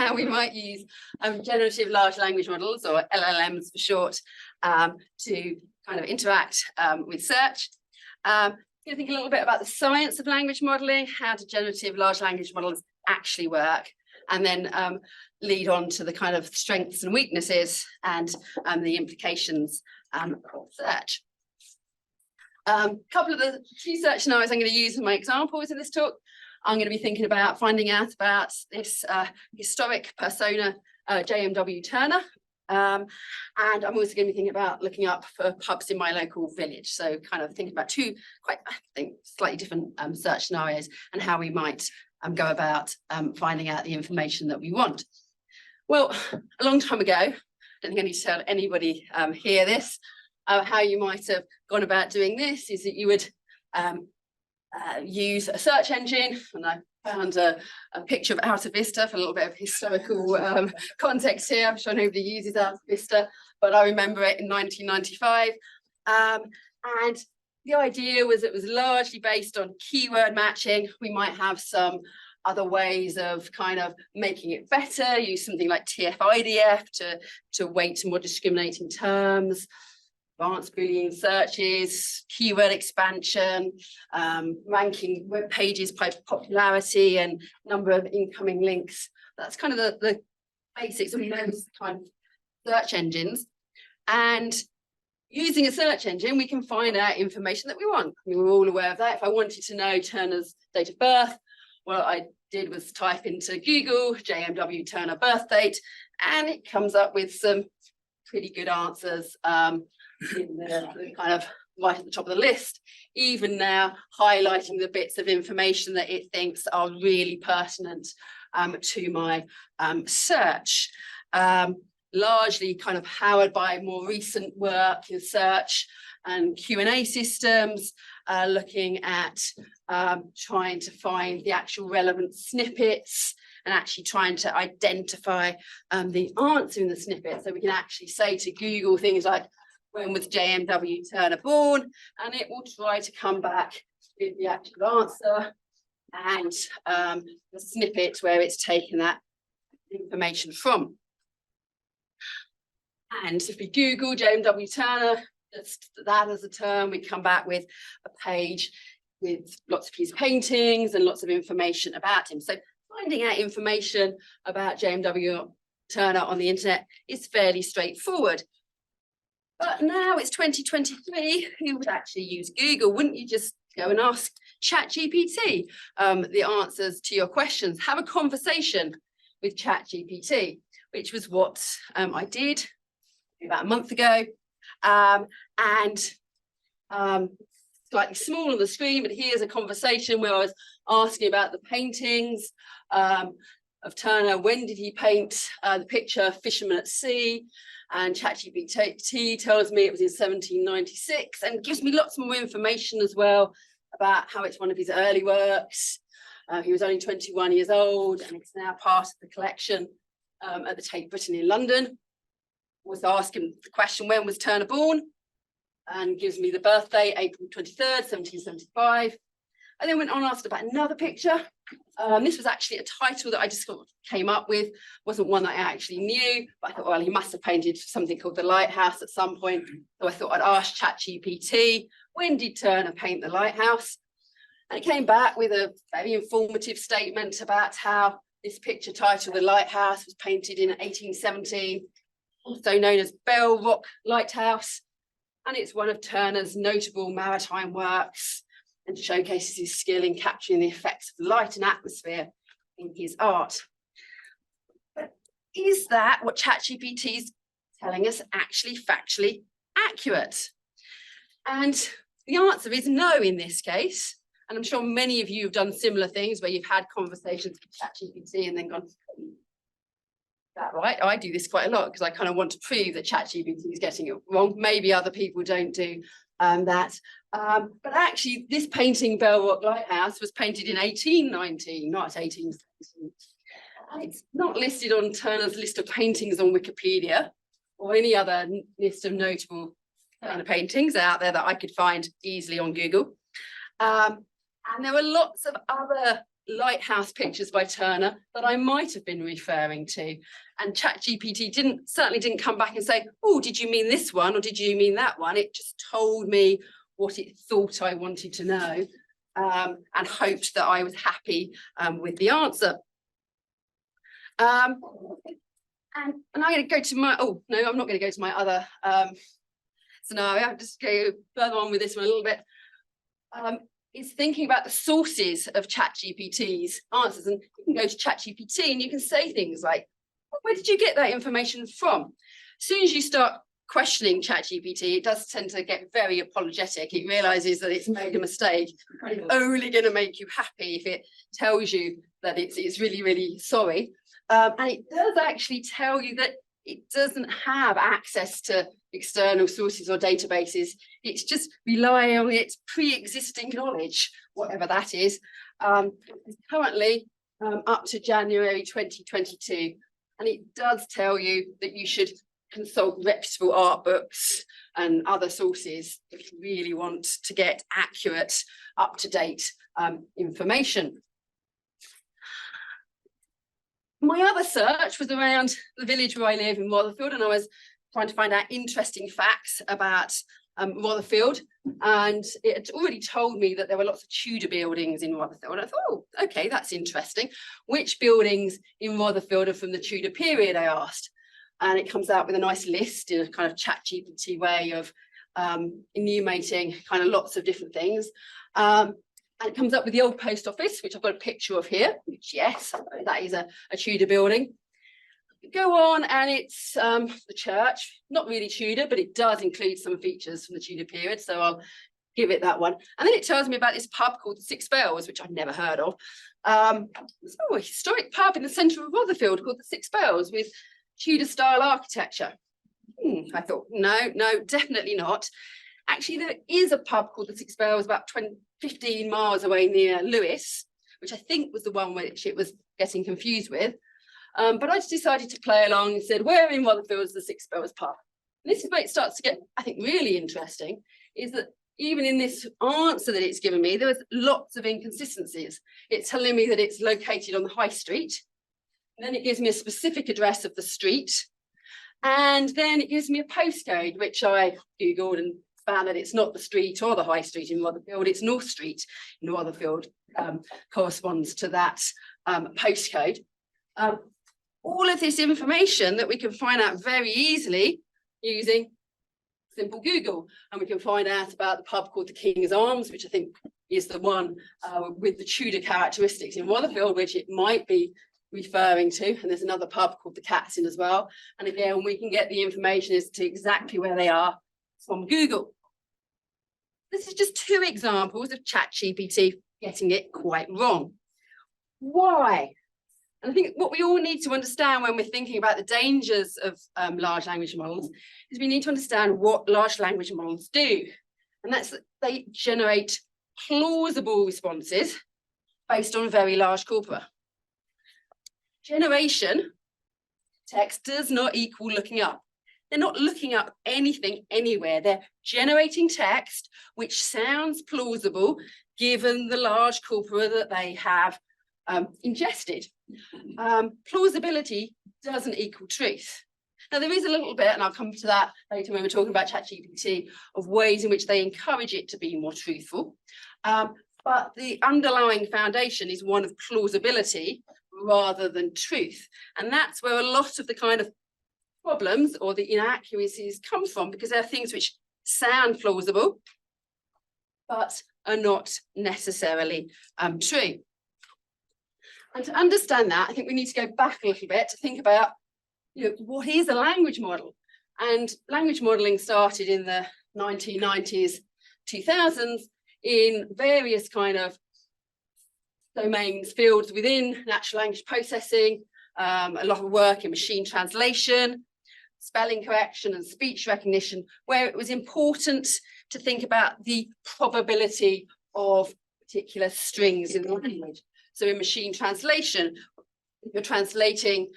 how we might use generative large language models, or LLMs for short, to kind of interact with search. Going to think a little bit about the science of language modeling, how do generative large language models actually work, and then lead on to the kind of strengths and weaknesses and the implications of search. Couple of the key search scenarios I'm going to use in my examples in this talk. I'm going to be thinking about finding out about this historic persona, JMW Turner. And I'm also going to be thinking about looking up for pubs in my local village. So kind of thinking about two quite, I think, slightly different search scenarios and how we might go about finding out the information that we want. Well, a long time ago, I don't think I need to tell anybody here this, how you might have gone about doing this is that you would use a search engine, and I found a picture of Alta Vista for a little bit of historical context here. I'm sure nobody uses Alta Vista, but I remember it in 1995. And the idea was it was largely based on keyword matching. We might have some other ways of kind of making it better, use something like TF-IDF to weight more discriminating terms, advanced Boolean searches, keyword expansion, ranking web pages by popularity and number of incoming links. That's kind of the basics of most kind of search engines. And using a search engine, we can find out information that we want. I mean, we're all aware of that. If I wanted to know Turner's date of birth, what I did was type into Google JMW Turner birth date, and it comes up with some pretty good answers in the kind of right at the top of the list, even now highlighting the bits of information that it thinks are really pertinent to my search. Largely kind of powered by more recent work in search and Q&A systems, looking at trying to find the actual relevant snippets and actually trying to identify the answer in the snippet. So we can actually say to Google things like, when was JMW Turner born? And it will try to come back with the actual answer and the snippet where it's taken that information from. And if we Google JMW Turner, that as a term, we come back with a page with lots of his paintings and lots of information about him. So finding out information about JMW Turner on the internet is fairly straightforward. But now it's 2023, who would actually use Google? Wouldn't you just go and ask ChatGPT the answers to your questions? Have a conversation with ChatGPT, which was what I did about a month ago. Slightly small on the screen, but here's a conversation where I was asking about the paintings of Turner. When did he paint the picture Fisherman at Sea? And ChatGPT tells me it was in 1796 and gives me lots more information as well about how it's one of his early works. He was only 21 years old and it's now part of the collection at the Tate Britain in London. Was asking the question, when was Turner born? And gives me the birthday, April 23rd, 1775. And then went on and asked about another picture. This was actually a title that I just came up with. Wasn't one that I actually knew, but I thought, well, he must have painted something called The Lighthouse at some point. So I thought I'd ask ChatGPT, when did Turner paint The Lighthouse? And it came back with a very informative statement about how this picture titled The Lighthouse was painted in 1817, also known as Bell Rock Lighthouse. And it's one of Turner's notable maritime works and showcases his skill in capturing the effects of light and atmosphere in his art. But is that what ChatGPT is telling us actually factually accurate? And the answer is no in this case. And I'm sure many of you have done similar things where you've had conversations with ChatGPT and then gone, that right? I do this quite a lot because I kind of want to prove that ChatGPT is getting it wrong. Maybe other people don't do that. But actually, this painting, Bell Rock Lighthouse, was painted in 1819, not 1817. And it's not listed on Turner's list of paintings on Wikipedia or any other list of notable Turner paintings out there that I could find easily on Google. And there were lots of other lighthouse pictures by Turner that I might have been referring to. And ChatGPT certainly didn't come back and say, oh, did you mean this one or did you mean that one? It just told me what it thought I wanted to know, and hoped that I was happy with the answer. And I'm going to go to my, oh, no, I'm not going to go to my other scenario. I'll just go further on with this one a little bit. Is thinking about the sources of ChatGPT's answers. And you can go to ChatGPT and you can say things like, where did you get that information from? As soon as you start questioning ChatGPT, it does tend to get very apologetic. It realizes that it's made a mistake, and it's only going to make you happy if it tells you that it's really, really sorry. And it does actually tell you that it doesn't have access to external sources or databases. It's just relying on its pre-existing knowledge, whatever that is. It's currently up to January 2022. And it does tell you that you should consult reputable art books and other sources if you really want to get accurate, up-to-date information. My other search was around the village where I live in Rotherfield, and I was trying to find out interesting facts about Rotherfield, and it had already told me that there were lots of Tudor buildings in Rotherfield. And I thought, oh, okay, that's interesting. Which buildings in Rotherfield are from the Tudor period, I asked. And it comes out with a nice list in a kind of ChatGPT way of enumerating kind of lots of different things. And it comes up with the old post office, which I've got a picture of here, which, yes, that is a Tudor building. Go on, and it's the church, not really Tudor, but it does include some features from the Tudor period, so I'll give it that one. And then it tells me about this pub called the Six Bells, which I've never heard of. It's a historic pub in the centre of Rotherfield called the Six Bells with Tudor-style architecture. I thought, no, definitely not. Actually, there is a pub called the Six Bells about 15 miles away near Lewes, which I think was the one which it was getting confused with. But I just decided to play along and said, where in Rotherfield is the Six Bells pub? And this is where it starts to get, I think, really interesting, is that even in this answer that it's given me, there was lots of inconsistencies. It's telling me that it's located on the high street. And then it gives me a specific address of the street. And then it gives me a postcode, which I Googled and found that it's not the street or the high street in Rotherfield, it's North Street in Rotherfield, corresponds to that postcode. All of this information that we can find out very easily using simple Google. And we can find out about the pub called the King's Arms, which I think is the one with the Tudor characteristics in Rotherfield, which it might be referring to. And there's another pub called the Cat's Inn as well. And again, we can get the information as to exactly where they are from Google. This is just two examples of ChatGPT getting it quite wrong. Why? And I think what we all need to understand when we're thinking about the dangers of large language models is we need to understand what large language models do. And that's that they generate plausible responses based on very large corpora. Generation text does not equal looking up. They're not looking up anything anywhere. They're generating text which sounds plausible given the large corpora that they have ingested. Plausibility doesn't equal truth. Now, there is a little bit, and I'll come to that later when we're talking about ChatGPT, of ways in which they encourage it to be more truthful. But the underlying foundation is one of plausibility rather than truth. And that's where a lot of the kind of problems or the inaccuracies come from, because there are things which sound plausible but are not necessarily true. And to understand that, I think we need to go back a little bit to think about, what is a language model? And language modeling started in the 1990s, 2000s in various kind of domains, fields within natural language processing, a lot of work in machine translation, spelling correction and speech recognition, where it was important to think about the probability of particular strings in the language. So in machine translation, you're translating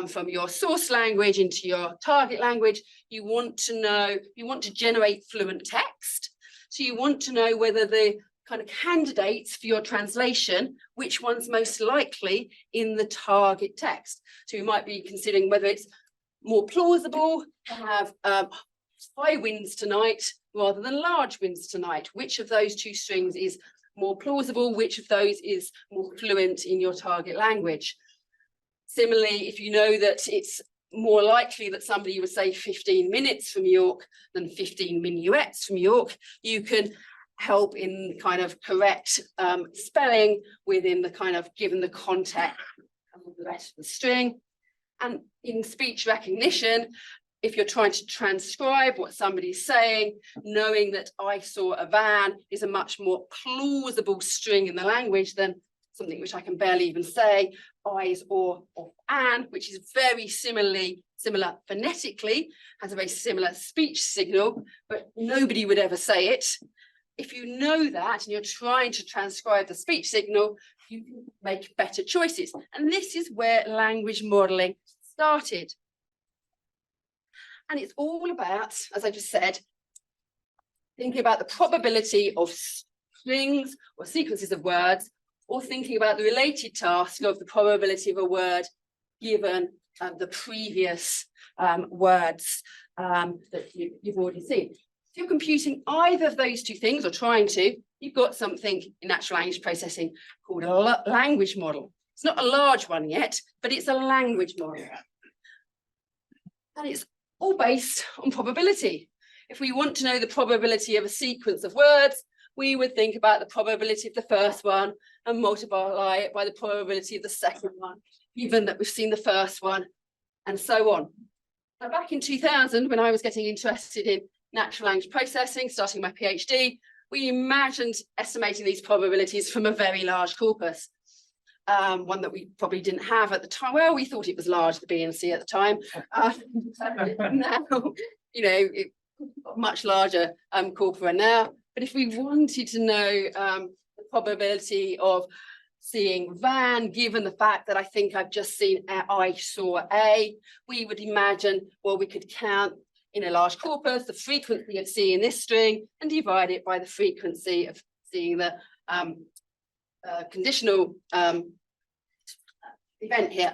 from your source language into your target language. You want to generate fluent text. So you want to know whether the kind of candidates for your translation, which one's most likely in the target text. So you might be considering whether it's more plausible to have high winds tonight rather than large winds tonight. Which of those two strings is more plausible? Which of those is more fluent in your target language? Similarly, if you know that it's more likely that somebody would say 15 minutes from York than 15 minuets from York, you can help in kind of correct spelling within the kind of given the context of the rest of the string. And in speech recognition, if you're trying to transcribe what somebody's saying, knowing that I saw a van is a much more plausible string in the language than something which I can barely even say, eyes or an, which is very similar phonetically, has a very similar speech signal, but nobody would ever say it. If you know that and you're trying to transcribe the speech signal, you can make better choices. And this is where language modeling started. And it's all about, as I just said, thinking about the probability of strings or sequences of words, or thinking about the related task of the probability of a word given the previous words that you've already seen. If you're computing either of those two things, or trying to, you've got something in natural language processing called a language model. It's not a large one yet, but it's a language model. And it's all based on probability. If we want to know the probability of a sequence of words, we would think about the probability of the first one and multiply it by the probability of the second one, given that we've seen the first one, and so on. Now, back in 2000, when I was getting interested in natural language processing, starting my PhD, we imagined estimating these probabilities from a very large corpus, one that we probably didn't have at the time. Well, we thought it was large, the BNC at the time. Now, you know, it much larger corpora now. But if we wanted to know the probability of seeing van, given the fact that I think I've just seen I saw A, we would imagine, well, we could count in a large corpus the frequency of seeing this string and divide it by the frequency of seeing the conditional event here.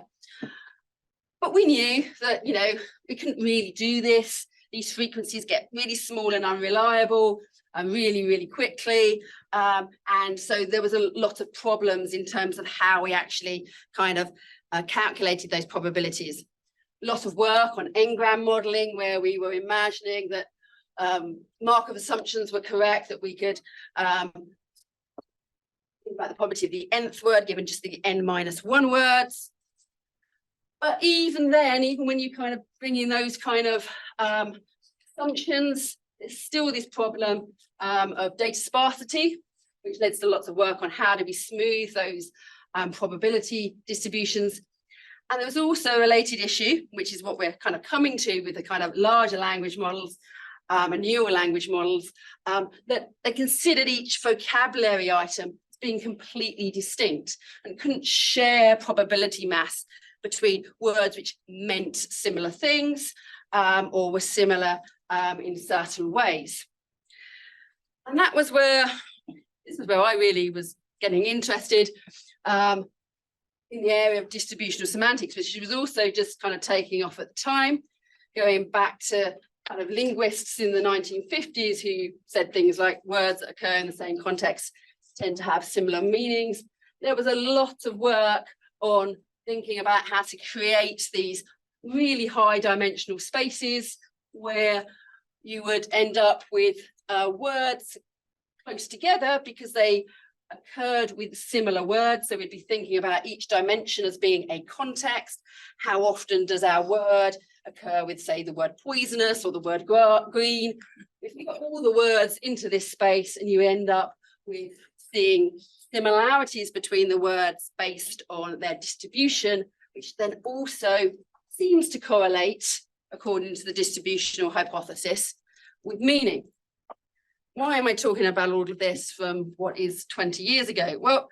But we knew that, you know, we couldn't really do this. These frequencies get really small and unreliable really quickly. And so there was a lot of problems in terms of how we actually kind of calculated those probabilities. A lot of work on n-gram modeling, where we were imagining that Markov assumptions were correct, that we could think about the probability of the nth word given just the n-1 words. But even then, even when you kind of bring in those kind of assumptions, there's still this problem of data sparsity, which leads to lots of work on how do we smooth those probability distributions. And there was also a related issue, which is what we're kind of coming to with the kind of larger language models and newer language models, that they considered each vocabulary item as being completely distinct and couldn't share probability mass between words which meant similar things or were similar in certain ways. And that was where, this is where I really was getting interested in the area of distributional semantics, which was also just kind of taking off at the time, going back to kind of linguists in the 1950s who said things like words that occur in the same context tend to have similar meanings. There was a lot of work on thinking about how to create these really high dimensional spaces where you would end up with words close together because they occurred with similar words. So we'd be thinking about each dimension as being a context. How often does our word occur with, say, the word poisonous or the word green? If you got all the words into this space and you end up with seeing similarities between the words based on their distribution, which then also seems to correlate, according to the distributional hypothesis, with meaning. Why am I talking about all of this from what is 20 years ago? Well,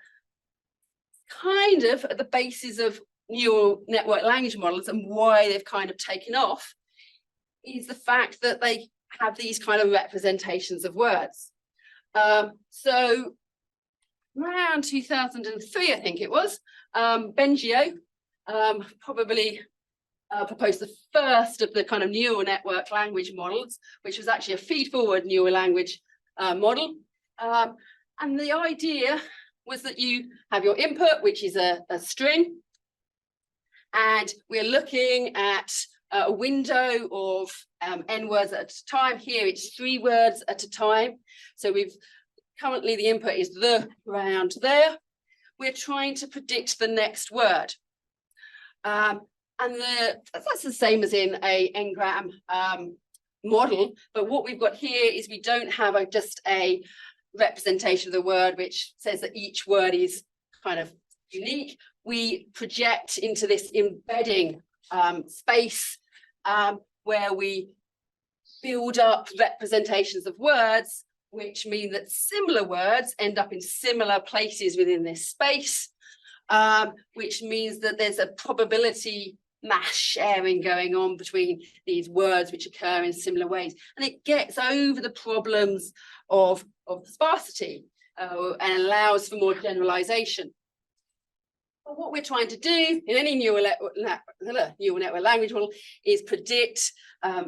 kind of at the basis of neural network language models and why they've kind of taken off is the fact that they have these kind of representations of words. So around 2003, I think it was, Bengio probably proposed the first of the kind of neural network language models, which was actually a feed-forward neural language model. And the idea was that you have your input, which is a string, and we're looking at a window of n words at a time. Here it's 3 words at a time. So currently the input is the around there. We're trying to predict the next word. And that's the same as in a n-gram model, but what we've got here is we don't have just a representation of the word which says that each word is kind of unique. We project into this embedding space where we build up representations of words, which mean that similar words end up in similar places within this space, which means that there's a probability mass sharing going on between these words which occur in similar ways. And it gets over the problems of sparsity and allows for more generalization. But what we're trying to do in any neural network language model is predict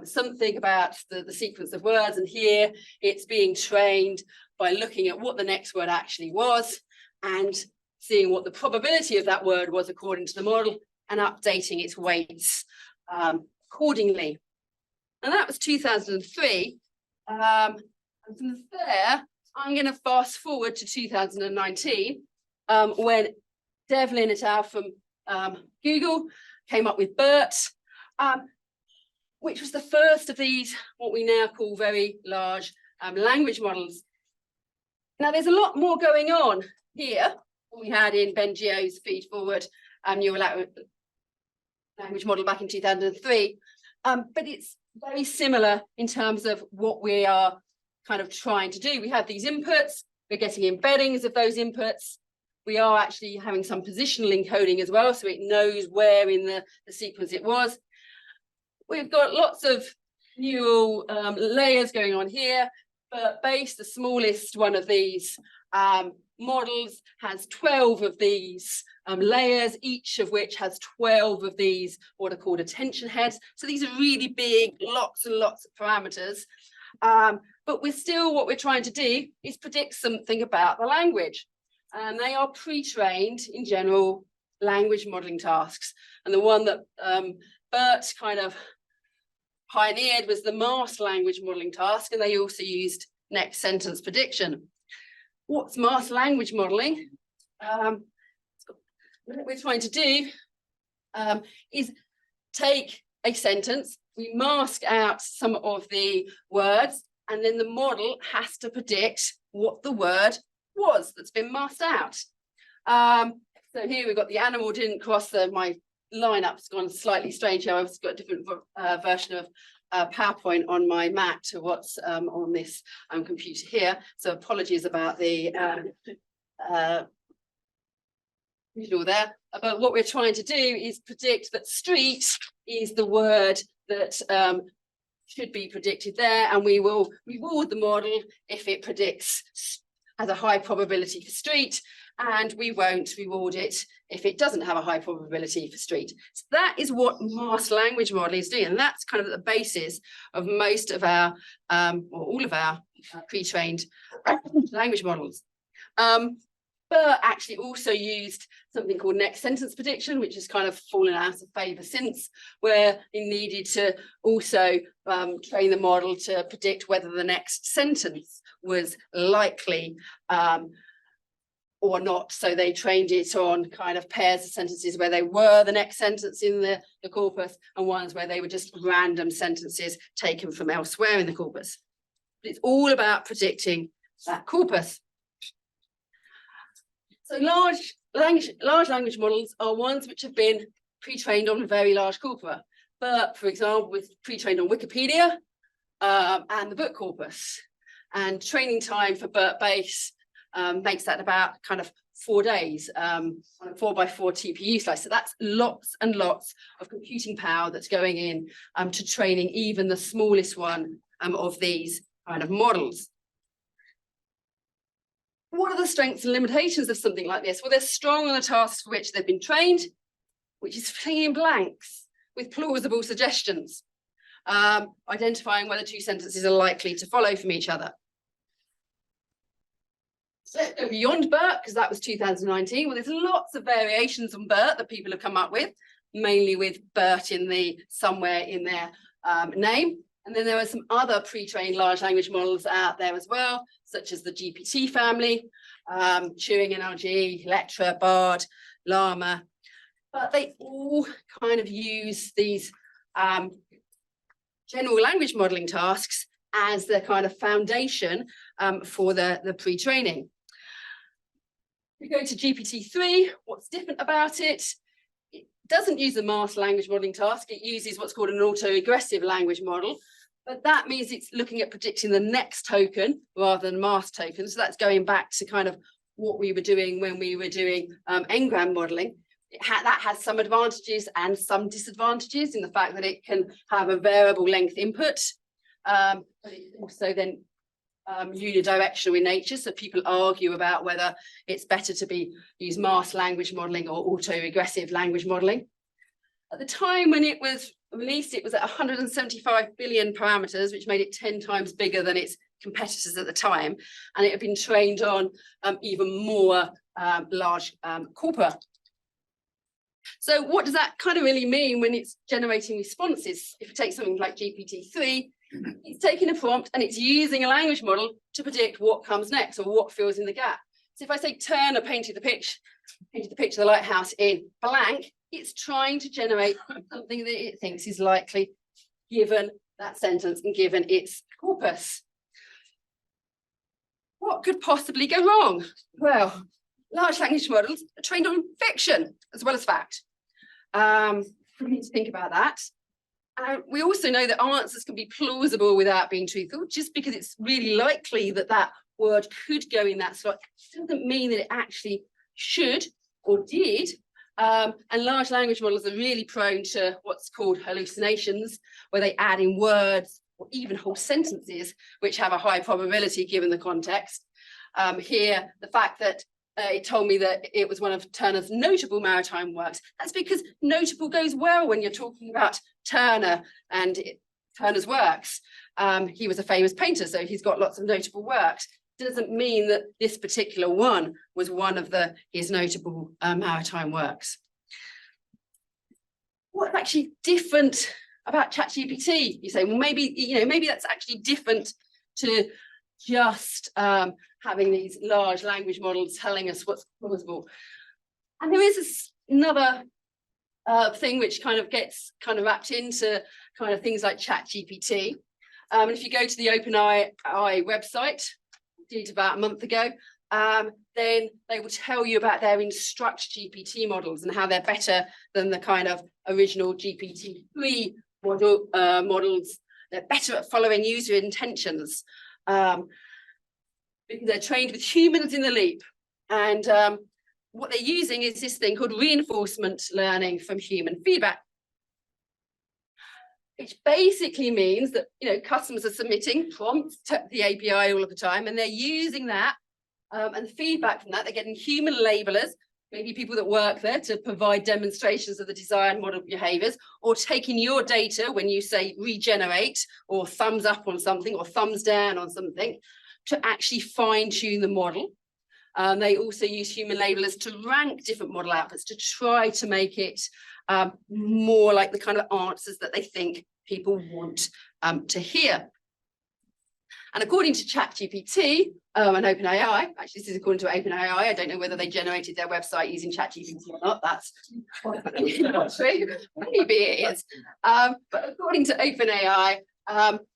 something about the sequence of words. And here it's being trained by looking at what the next word actually was and seeing what the probability of that word was according to the model and updating its weights accordingly. And that was 2003. And from there, I'm going to fast forward to 2019 when Devlin et al. From Google came up with BERT, which was the first of these, what we now call very large language models. Now, there's a lot more going on here than we had in Bengio's feed-forward neural language model back in 2003, but it's very similar in terms of what we are kind of trying to do. We have these inputs, we're getting embeddings of those inputs. We are actually having some positional encoding as well, so it knows where in the sequence it was. We've got lots of neural layers going on here, but BASE, the smallest one of these models, has 12 of these layers, each of which has 12 of these what are called attention heads. So these are really big, lots and lots of parameters. But what we're trying to do is predict something about the language. And they are pre-trained in general language modeling tasks. And the one that BERT kind of pioneered was the masked language modeling task, and they also used next sentence prediction. What's masked language modeling? What we're trying to do is take a sentence, we mask out some of the words, and then the model has to predict what the word was that's been masked out. So here we've got the animal didn't cross my lineup's gone slightly strange here. I've got a different version of PowerPoint on my Mac to what's on this computer here. So apologies about the visual there. But what we're trying to do is predict that street is the word that should be predicted there, and we will reward the model if it predicts has a high probability for street, and we won't reward it if it doesn't have a high probability for street. So that is what masked language modeling is doing, and that's kind of the basis of most of our, or all of our pre-trained language models. But actually also used something called next sentence prediction, which has kind of fallen out of favour since, where it needed to also train the model to predict whether the next sentence was likely or not. So they trained it on kind of pairs of sentences where they were the next sentence in the corpus, and ones where they were just random sentences taken from elsewhere in the corpus. But it's all about predicting that corpus. So large language models are ones which have been pre-trained on very large corpora. But for example, with pre-trained on Wikipedia and the book corpus. And training time for BERT base makes that about kind of 4 days on a 4x4 TPU slice. So that's lots and lots of computing power that's going in to training even the smallest one of these kind of models. what are the strengths and limitations of something like this? Well, they're strong on the tasks for which they've been trained, which is filling in blanks with plausible suggestions, identifying whether two sentences are likely to follow from each other. So let's go beyond BERT, because that was 2019. Well, there's lots of variations on BERT that people have come up with, mainly with BERT somewhere in their name. And then there are some other pre-trained large language models out there as well, such as the GPT family, Turing NLG, Lectra, Bard, Llama. But they all kind of use these general language modeling tasks as the kind of foundation for the pre-training. We go to GPT-3. What's different about it? It doesn't use the masked language modeling task. It uses what's called an autoregressive language model. But that means it's looking at predicting the next token rather than masked tokens. So that's going back to kind of what we were doing when we were doing n-gram modeling. That has some advantages and some disadvantages in the fact that it can have a variable length input, but it's also then unidirectional in nature. So people argue about whether it's better to use masked language modeling or autoregressive language modeling. At the time when it was released, it was at 175 billion parameters, which made it 10 times bigger than its competitors at the time. And it had been trained on even more large corpora. So what does that kind of really mean when it's generating responses? If you take something like GPT-3, it's taking a prompt and it's using a language model to predict what comes next or what fills in the gap. So if I say Turner painted the picture of the lighthouse in blank, it's trying to generate something that it thinks is likely given that sentence and given its corpus. What could possibly go wrong? Well, large language models are trained on fiction as well as fact. We need to think about that. We also know that answers can be plausible without being truthful. Just because it's really likely that that word could go in that slot doesn't mean that it actually should or did. And large language models are really prone to what's called hallucinations, where they add in words or even whole sentences, which have a high probability given the context. Here, the fact that it told me that it was one of Turner's notable maritime works. That's because notable goes well when you're talking about Turner and Turner's works. He was a famous painter, so he's got lots of notable works. Doesn't mean that this particular one was one of his notable maritime works. What's actually different about ChatGPT? You say, well, maybe that's actually different to just having these large language models telling us what's plausible. And there is another thing which kind of gets wrapped into kind of things like ChatGPT. And if you go to the OpenAI website, did about a month ago, then they will tell you about their Instruct GPT models and how they're better than the kind of original GPT-3 models. They're better at following user intentions because they're trained with humans in the loop. And what they're using is this thing called reinforcement learning from human feedback, which basically means that customers are submitting prompts to the API all of the time, and they're using that and the feedback from that. They're getting human labelers, maybe people that work there, to provide demonstrations of the desired model behaviors, or taking your data when you say regenerate or thumbs up on something or thumbs down on something to actually fine-tune the model. They also use human labelers to rank different model outputs to try to make it more like the kind of answers that they think people want to hear. And according to ChatGPT and OpenAI, actually this is according to OpenAI, I don't know whether they generated their website using ChatGPT or not, that's not true, maybe it is. But according to OpenAI,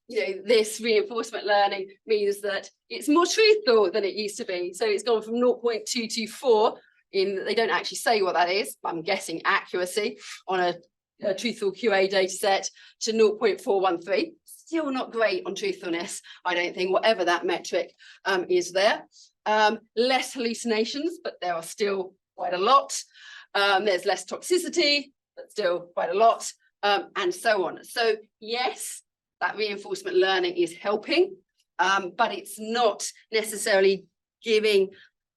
this reinforcement learning means that it's more truthful than it used to be. So it's gone from 0.224 they don't actually say what that is, but I'm guessing accuracy on a truthful QA data set to 0.413. Still not great on truthfulness, I don't think, whatever that metric is there. Less hallucinations, but there are still quite a lot. There's less toxicity, but still quite a lot, and so on. So yes, that reinforcement learning is helping, but it's not necessarily giving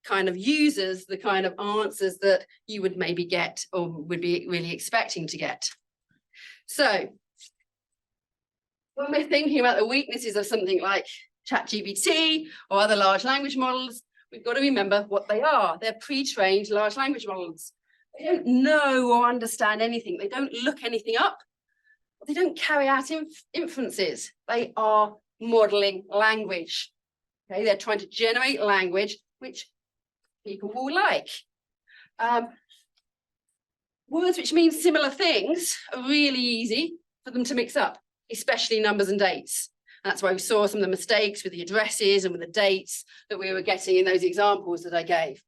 kind of users the kind of answers that you would maybe get or would be really expecting to get. So when we're thinking about the weaknesses of something like ChatGPT or other large language models, we've got to remember what they are. They're pre-trained large language models. They don't know or understand anything. They don't look anything up. They don't carry out inferences. They are modeling language. Okay, they're trying to generate language which people will like. Words which mean similar things are really easy for them to mix up, especially numbers and dates. And that's why we saw some of the mistakes with the addresses and with the dates that we were getting in those examples that I gave.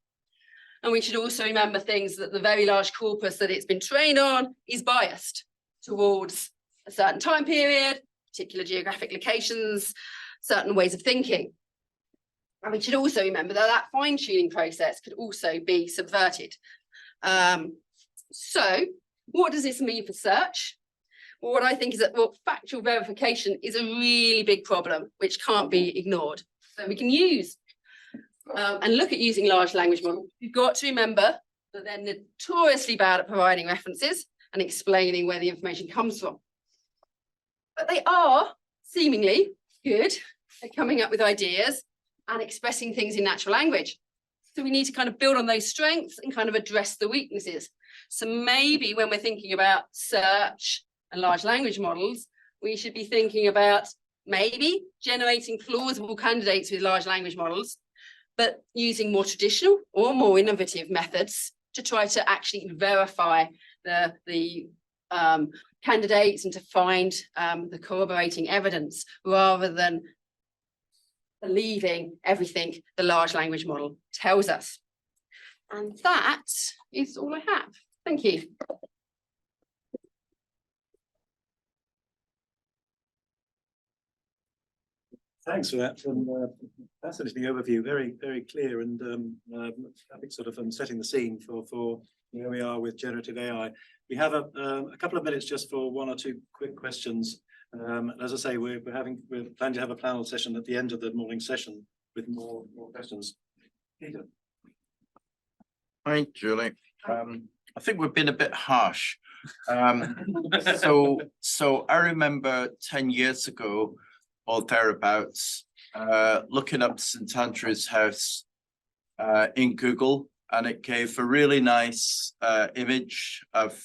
And we should also remember things that the very large corpus that it's been trained on is biased towards a certain time period, particular geographic locations, certain ways of thinking. And we should also remember that that fine-tuning process could also be subverted. So what does this mean for search? Well, what I think is that, well, factual verification is a really big problem, which can't be ignored. So we can use and look at using large language models. You've got to remember that they're notoriously bad at providing references and explaining where the information comes from. But they are seemingly good at coming up with ideas and expressing things in natural language. So we need to kind of build on those strengths and kind of address the weaknesses. So maybe when we're thinking about search and large language models, we should be thinking about maybe generating plausible candidates with large language models, but using more traditional or more innovative methods to try to actually verify the candidates and to find the corroborating evidence rather than believing everything the large language model tells us. And that is all I have. Thank you. Thanks for that fascinating overview. Very, very clear, and I think sort of setting the scene for where we are with generative AI. We have a couple of minutes just for one or two quick questions. As I say, we're planning to have a panel session at the end of the morning session with more questions. Peter. Hi, Julie. I think we've been a bit harsh. So I remember 10 years ago or thereabouts, looking up St Andrew's House in Google, and it gave a really nice image of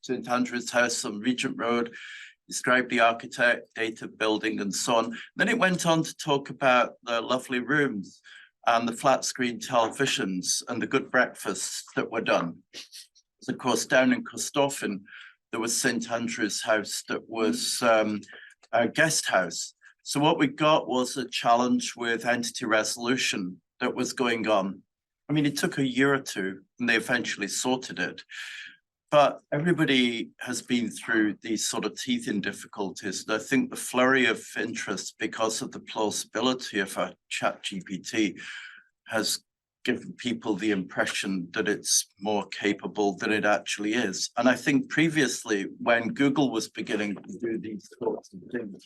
St Andrew's House on Regent Road, described the architect, date of building, and so on. Then it went on to talk about the lovely rooms and the flat screen televisions and the good breakfasts that were done. So of course, down in Costoffin, there was St Andrew's House that was a guest house. So what we got was a challenge with entity resolution that was going on. I mean, it took a year or two and they eventually sorted it. But everybody has been through these sort of teething difficulties. And I think the flurry of interest because of the plausibility of a ChatGPT has given people the impression that it's more capable than it actually is. And I think previously, when Google was beginning to do these sorts of things,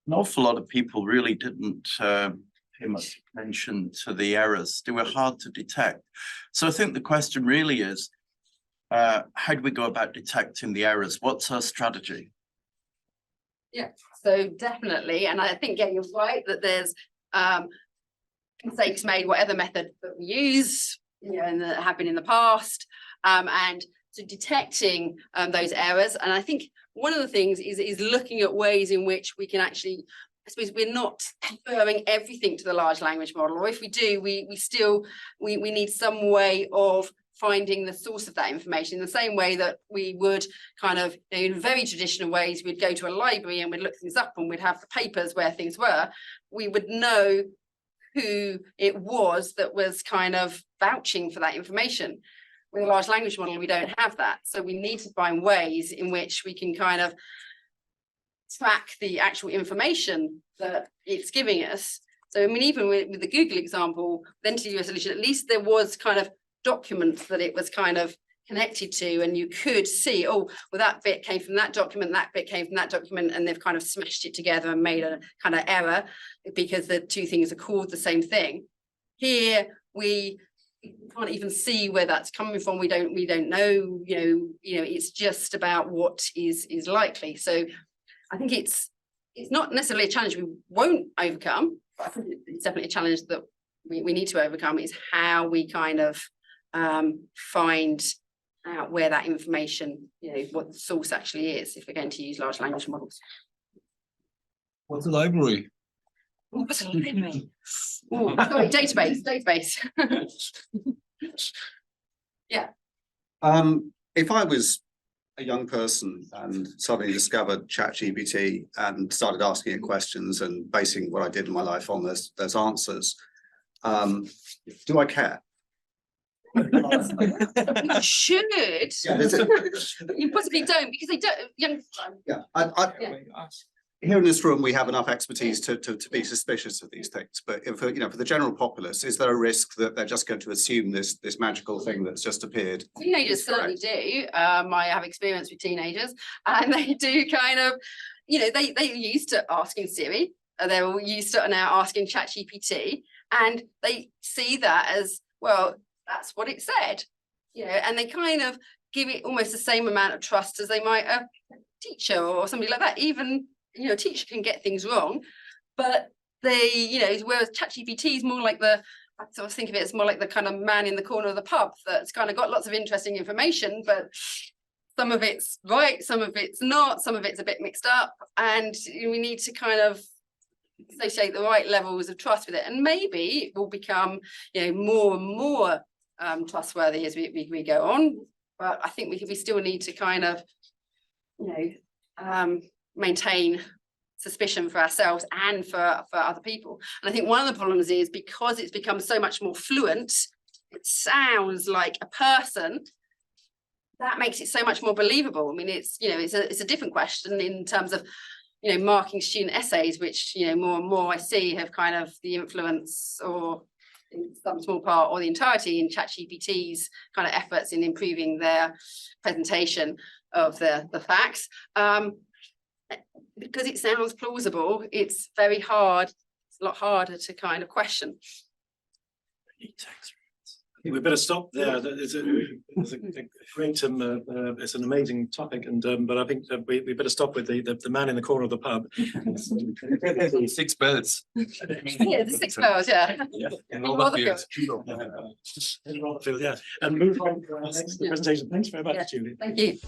an awful lot of people really didn't pay much attention to the errors. They were hard to detect. So I think the question really is, how do we go about detecting the errors? What's our strategy? Yeah, so definitely. And I think, yeah, you're right that there's mistakes made, whatever method that we use, you know, and that have been in the past. And so detecting those errors. And I think one of the things is looking at ways in which we can actually, I suppose we're not referring everything to the large language model, or if we do, we need some way of finding the source of that information in the same way that we would kind of, you know, in very traditional ways, we'd go to a library and we'd look things up and we'd have the papers where things were. We would know who it was that was kind of vouching for that information. With a large language model, we don't have that. So we need to find ways in which we can kind of track the actual information that it's giving us. So, I mean, even with the Google example, the entity resolution, at least there was kind of documents that it was kind of connected to, and you could see, oh, well, that bit came from that document, that bit came from that document, and they've kind of smashed it together and made a kind of error because the two things are called the same thing. Here we can't even see where that's coming from. We don't know, it's just about what is likely. So I think it's not necessarily a challenge we won't overcome, but I think it's definitely a challenge that we need to overcome, is how we kind of find out where that information, what the source actually is, if we're going to use large language models. What's a library? What's a library? Oh, sorry, database. Yeah. If I was a young person and suddenly discovered ChatGPT and started asking it questions and basing what I did in my life on those answers, do I care? You should. Yeah, You possibly don't, because they don't. Young. yeah, here in this room, we have enough expertise to be suspicious of these things. But if, for the general populace, is there a risk that they're just going to assume this magical thing that's just appeared? Teenagers certainly do. I have experience with teenagers, and they do kind of, they're used to asking Siri. They're all used to now asking ChatGPT, and they see that as, well, that's what it said, and they kind of give it almost the same amount of trust as they might a teacher or somebody like that. Even a teacher can get things wrong, but they, whereas ChatGPT is more like I sort of think of it as more like the kind of man in the corner of the pub that's kind of got lots of interesting information, but some of it's right, some of it's not, some of it's a bit mixed up, and we need to kind of associate the right levels of trust with it, and maybe it will become more and more trustworthy as we go on. But I think we still need to kind of maintain suspicion for ourselves and for other people. And I think one of the problems is, because it's become so much more fluent, it sounds like a person, that makes it so much more believable. I mean, it's a different question in terms of marking student essays, which more and more I see have kind of the influence, or in some small part or the entirety, in ChatGPT's kind of efforts in improving their presentation of the facts. Because it sounds plausible, it's very hard. It's a lot harder to kind of question. We better stop there. It's a great, it's an amazing topic, and but I think that we better stop with the man in the corner of the pub. 6 birds. Yeah, the 6 bells, yeah. In all the fields. In Rotherfield, yeah. And move on to our next presentation. Thanks very much, Julie. Thank you.